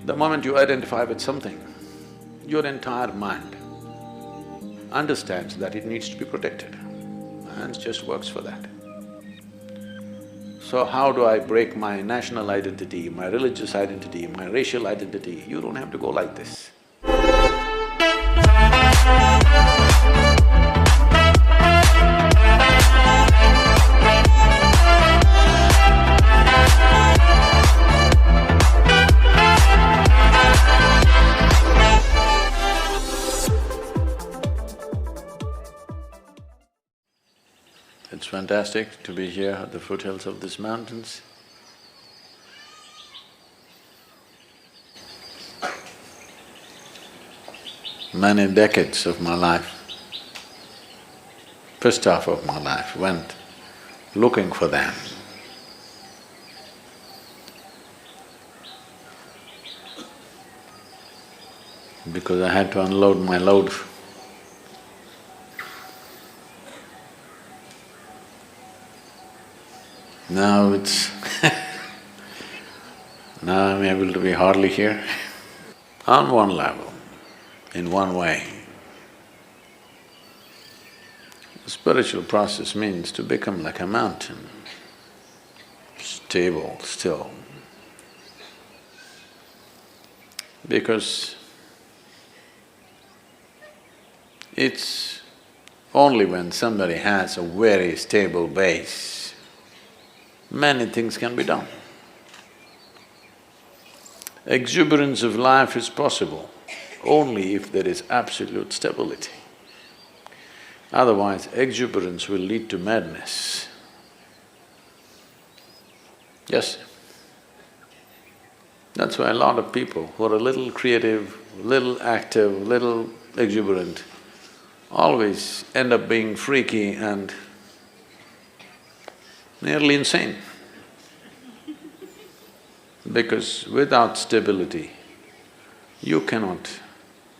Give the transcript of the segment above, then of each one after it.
The moment you identify with something, your entire mind understands that it needs to be protected and just works for that. So how do I break my national identity, my religious identity, my racial identity? You don't have to go like this. It's fantastic to be here at the foothills of these mountains. Many decades of my life, first half of my life went looking for them. Because I had to unload my load. Now it's now I'm able to be hardly here. On one level, in one way, the spiritual process means to become like a mountain, stable, still. Because it's only when somebody has a very stable base, many things can be done. Exuberance of life is possible only if there is absolute stability. Otherwise, exuberance will lead to madness. Yes. That's why a lot of people who are a little creative, little active, little exuberant, always end up being freaky and nearly insane. Because without stability, you cannot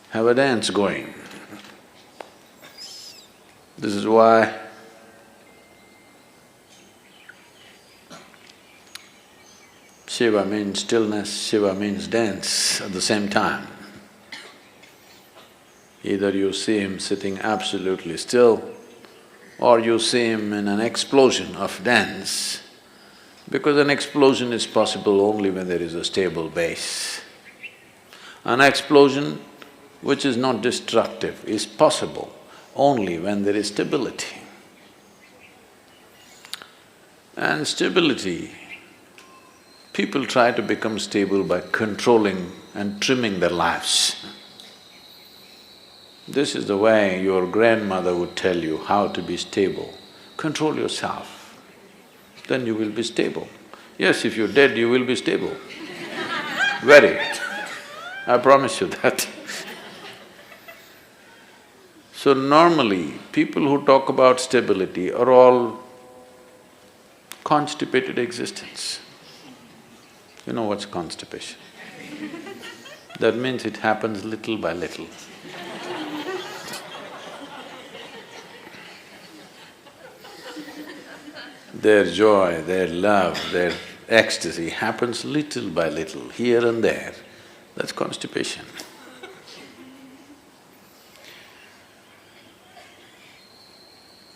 have a dance going. This is why Shiva means stillness, Shiva means dance at the same time. Either you see him sitting absolutely still, or you see him in an explosion of dance, because an explosion is possible only when there is a stable base. An explosion which is not destructive is possible only when there is stability. And stability, people try to become stable by controlling and trimming their lives. This is the way your grandmother would tell you how to be stable. Control yourself, then you will be stable. Yes, if you're dead, you will be stable. Very. I promise you that. So normally, people who talk about stability are all constipated existence. You know what's constipation? That means it happens little by little. Their joy, their love, their ecstasy happens little by little, here and there. That's constipation.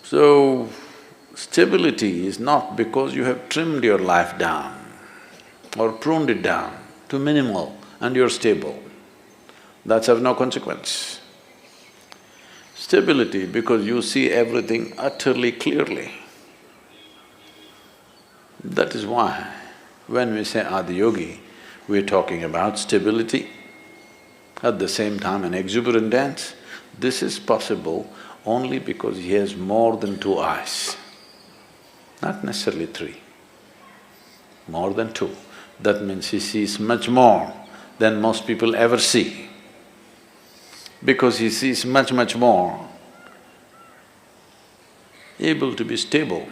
So, stability is not because you have trimmed your life down or pruned it down to minimal and you're stable. That's of no consequence. Stability because you see everything utterly clearly. That is why when we say Adiyogi, we're talking about stability, at the same time an exuberant dance. This is possible only because he has more than two eyes, not necessarily three, more than two. That means he sees much more than most people ever see. Because he sees much, much more, able to be stable.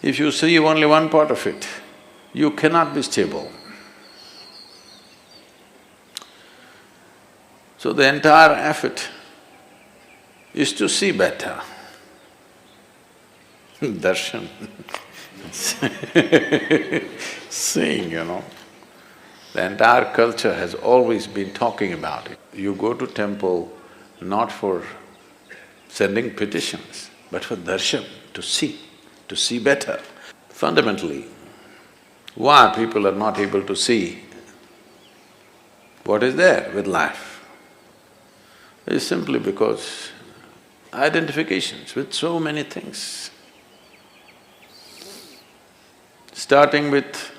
If you see only one part of it, you cannot be stable. So the entire effort is to see better. Darshan. Seeing, the entire culture has always been talking about it. You go to temple not for sending petitions, but for darshan, to see better. Fundamentally, why people are not able to see what is there with life is simply because identifications with so many things. Starting with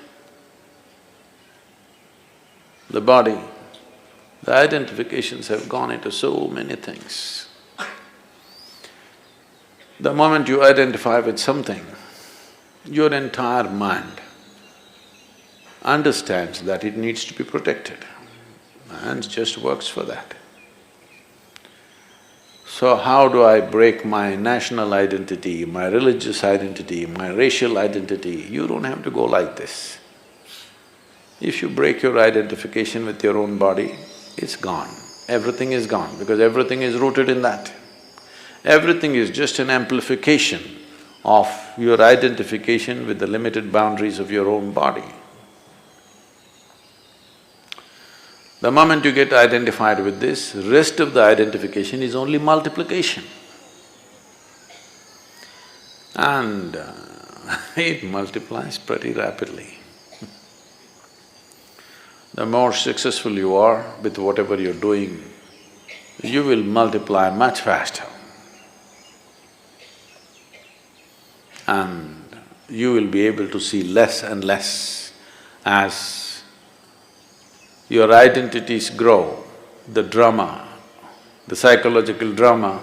the body, the identifications have gone into so many things. The moment you identify with something, your entire mind understands that it needs to be protected and just works for that. So how do I break my national identity, my religious identity, my racial identity? You don't have to go like this. If you break your identification with your own body, it's gone. Everything is gone because everything is rooted in that. Everything is just an amplification of your identification with the limited boundaries of your own body. The moment you get identified with this, rest of the identification is only multiplication. And it multiplies pretty rapidly. The more successful you are with whatever you're doing, you will multiply much faster. And you will be able to see less and less as your identities grow, the drama, the psychological drama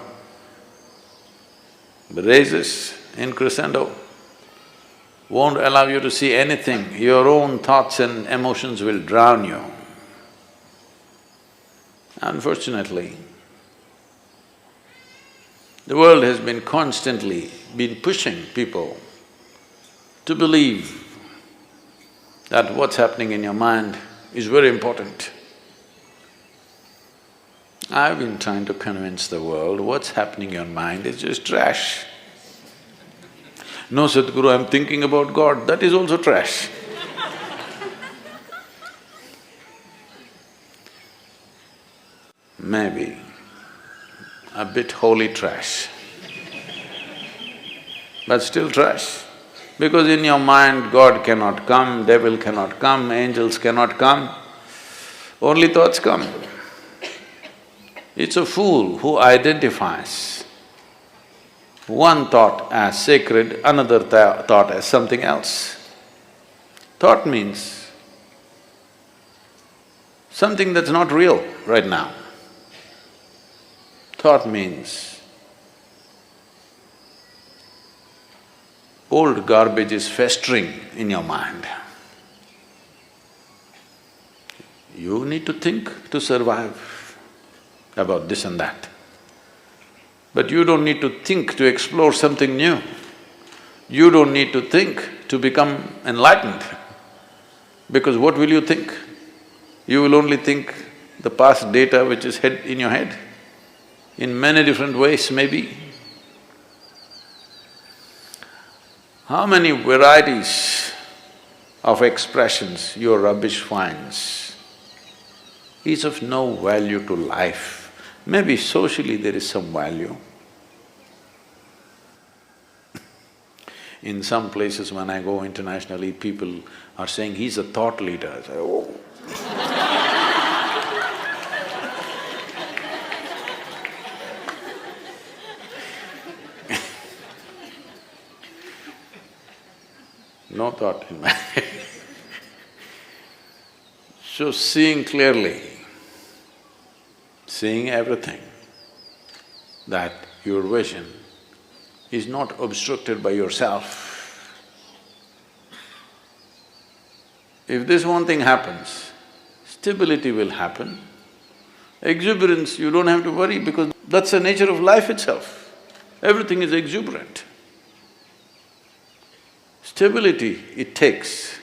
raises in crescendo, won't allow you to see anything, your own thoughts and emotions will drown you. Unfortunately, the world has been constantly pushing people to believe that what's happening in your mind is very important. I've been trying to convince the world what's happening in your mind is just trash. No, Sadhguru, I'm thinking about God, that is also trash. Maybe a bit holy trash, but still trash. Because in your mind, God cannot come, devil cannot come, angels cannot come, only thoughts come. It's a fool who identifies one thought as sacred, another thought as something else. Thought means something that's not real right now. Thought means old garbage is festering in your mind. You need to think to survive about this and that. But you don't need to think to explore something new. You don't need to think to become enlightened. Because what will you think? You will only think the past data which is in your head, in many different ways maybe. How many varieties of expressions your rubbish finds is of no value to life. Maybe socially there is some value. In some places when I go internationally, people are saying, he's a thought leader. I say, oh. No thought in my head. So seeing clearly, seeing everything, that your vision is not obstructed by yourself. If this one thing happens, stability will happen. Exuberance, you don't have to worry because that's the nature of life itself. Everything is exuberant. Stability it takes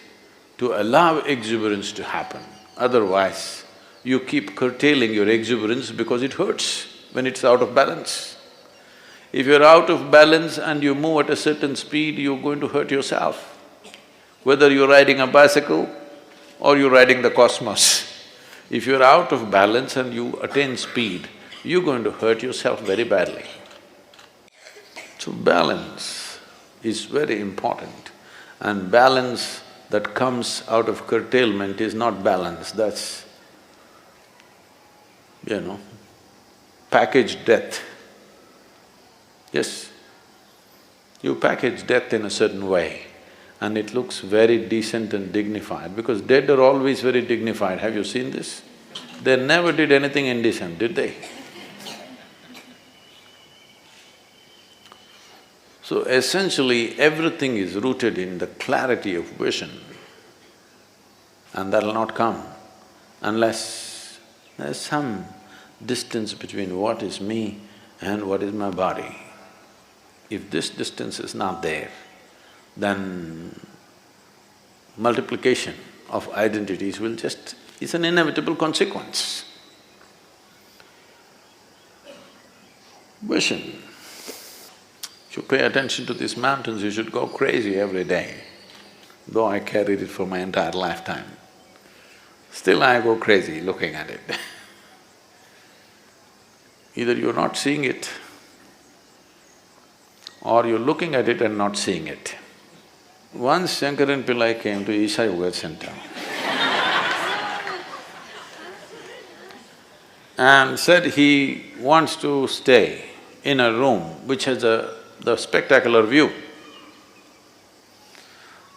to allow exuberance to happen, otherwise you keep curtailing your exuberance because it hurts when it's out of balance. If you're out of balance and you move at a certain speed, you're going to hurt yourself. Whether you're riding a bicycle or you're riding the cosmos, if you're out of balance and you attain speed, you're going to hurt yourself very badly. So balance is very important, and balance that comes out of curtailment is not balance, that's, packaged death. Yes, you package death in a certain way and it looks very decent and dignified, because dead are always very dignified. Have you seen this? They never did anything indecent, did they? So essentially, everything is rooted in the clarity of vision, and that'll not come unless there's some distance between what is me and what is my body. If this distance is not there, then multiplication of identities will just… it's an inevitable consequence. Vision. If you pay attention to these mountains, you should go crazy every day. Though I carried it for my entire lifetime, still I go crazy looking at it. Either you're not seeing it, or you're looking at it and not seeing it. Once Shankaran Pillai came to Isha Yoga Center and said he wants to stay in a room which has the spectacular view.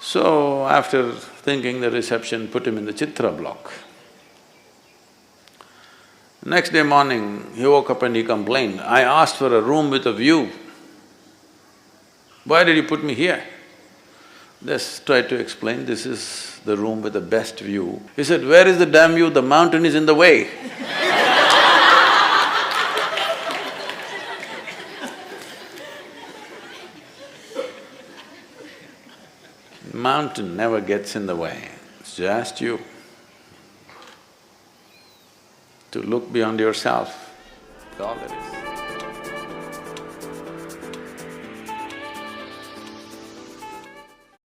So after thinking, the reception put him in the Chitra block. Next day morning, he woke up and he complained, "I asked for a room with a view. Why did you put me here?" Just tried to explain, this is the room with the best view. He said, "Where is the damn view? The mountain is in the way." Mountain never gets in the way, it's just you. To look beyond yourself, that's all there is.